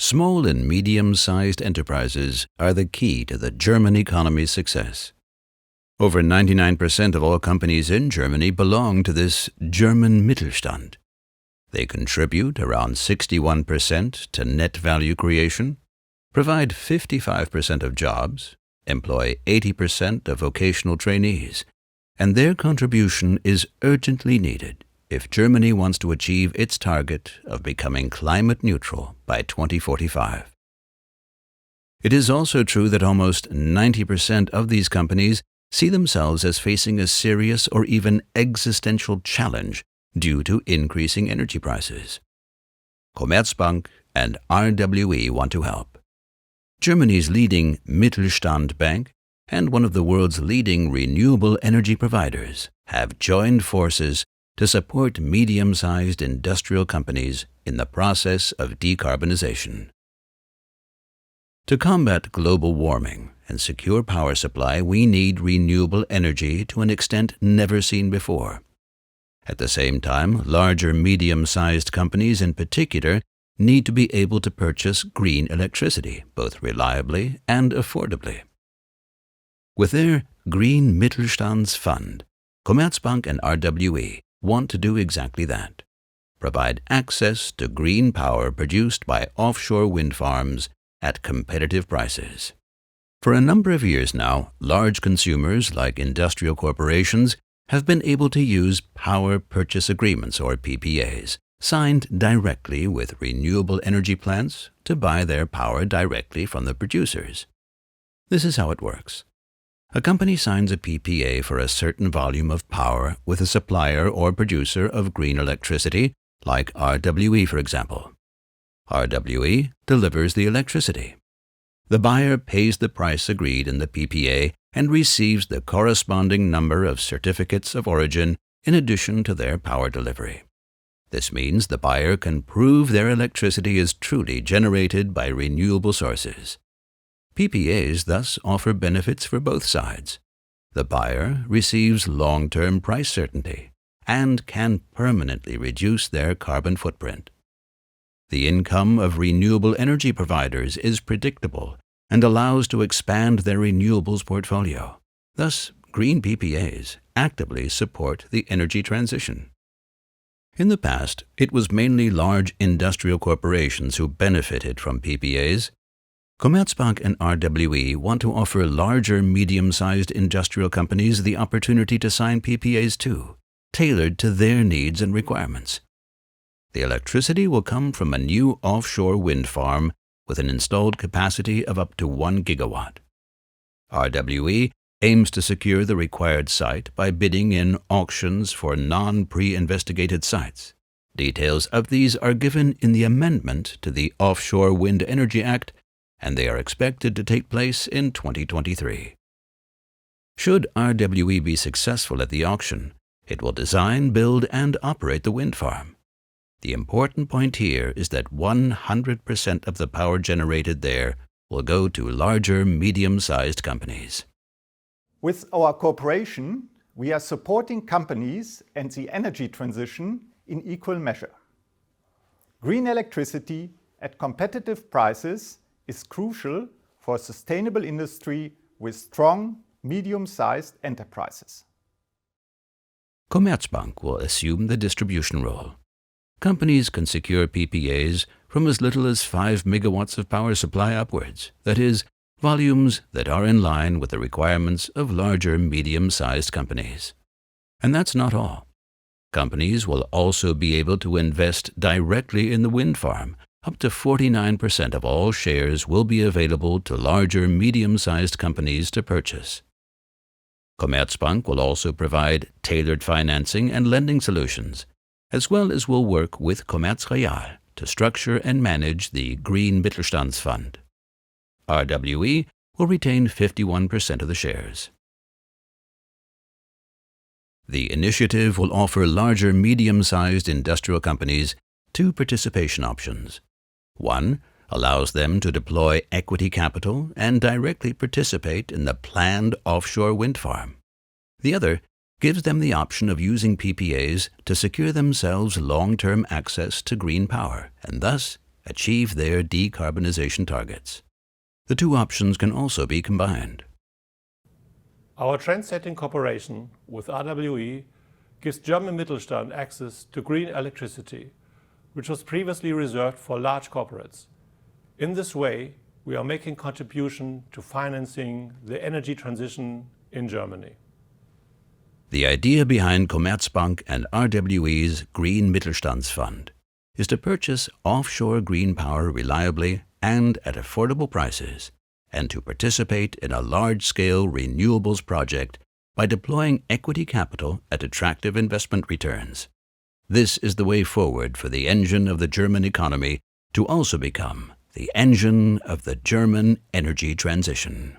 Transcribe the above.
Small and medium-sized enterprises are the key to the German economy's success. Over 99% of all companies in Germany belong to this German Mittelstand. They contribute around 61% to net value creation, provide 55% of jobs, employ 80% of vocational trainees, and their contribution is urgently needed if Germany wants to achieve its target of becoming climate neutral by 2045. It is also true that almost 90% of these companies see themselves as facing a serious or even existential challenge due to increasing energy prices. Commerzbank and RWE want to help. Germany's leading Mittelstand bank and one of the world's leading renewable energy providers have joined forces to support medium-sized industrial companies in the process of decarbonization. To combat global warming and secure power supply, we need renewable energy to an extent never seen before. At the same time, larger medium-sized companies in particular need to be able to purchase green electricity, both reliably and affordably. With their Green Mittelstands Fund, Commerzbank and RWE want to do exactly that: provide access to green power produced by offshore wind farms at competitive prices. For a number of years now, large consumers like industrial corporations have been able to use power purchase agreements, or PPAs, signed directly with renewable energy plants to buy their power directly from the producers. This is how it works. A company signs a PPA for a certain volume of power with a supplier or producer of green electricity, like RWE, for example. RWE delivers the electricity. The buyer pays the price agreed in the PPA and receives the corresponding number of certificates of origin in addition to their power delivery. This means the buyer can prove their electricity is truly generated by renewable sources. PPAs thus offer benefits for both sides. The buyer receives long-term price certainty and can permanently reduce their carbon footprint. The income of renewable energy providers is predictable and allows to expand their renewables portfolio. Thus, green PPAs actively support the energy transition. In the past, it was mainly large industrial corporations who benefited from PPAs. Commerzbank and RWE want to offer larger, medium-sized industrial companies the opportunity to sign PPAs too, tailored to their needs and requirements. The electricity will come from a new offshore wind farm with an installed capacity of up to 1 gigawatt. RWE aims to secure the required site by bidding in auctions for non-pre-investigated sites. Details of these are given in the amendment to the Offshore Wind Energy Act, and they are expected to take place in 2023. Should RWE be successful at the auction, it will design, build, and operate the wind farm. The important point here is that 100% of the power generated there will go to larger, medium-sized companies. With our cooperation, we are supporting companies and the energy transition in equal measure. Green electricity at competitive prices is crucial for a sustainable industry with strong, medium-sized enterprises. Commerzbank will assume the distribution role. Companies can secure PPAs from as little as 5 megawatts of power supply upwards, that is, volumes that are in line with the requirements of larger, medium-sized companies. And that's not all. Companies will also be able to invest directly in the wind farm. Up to 49% of all shares will be available to larger, medium-sized companies to purchase. Commerzbank will also provide tailored financing and lending solutions, as well as will work with Commerzreal to structure and manage the Green Mittelstands Fund. RWE will retain 51% of the shares. The initiative will offer larger, medium-sized industrial companies two participation options. One allows them to deploy equity capital and directly participate in the planned offshore wind farm. The other gives them the option of using PPAs to secure themselves long-term access to green power and thus achieve their decarbonization targets. The two options can also be combined. Our trend-setting cooperation with RWE gives German Mittelstand access to green electricity, which was previously reserved for large corporates. In this way, we are making contribution to financing the energy transition in Germany. The idea behind Commerzbank and RWE's Green Mittelstandsfund is to purchase offshore green power reliably and at affordable prices, and to participate in a large-scale renewables project by deploying equity capital at attractive investment returns. This is the way forward for the engine of the German economy to also become the engine of the German energy transition.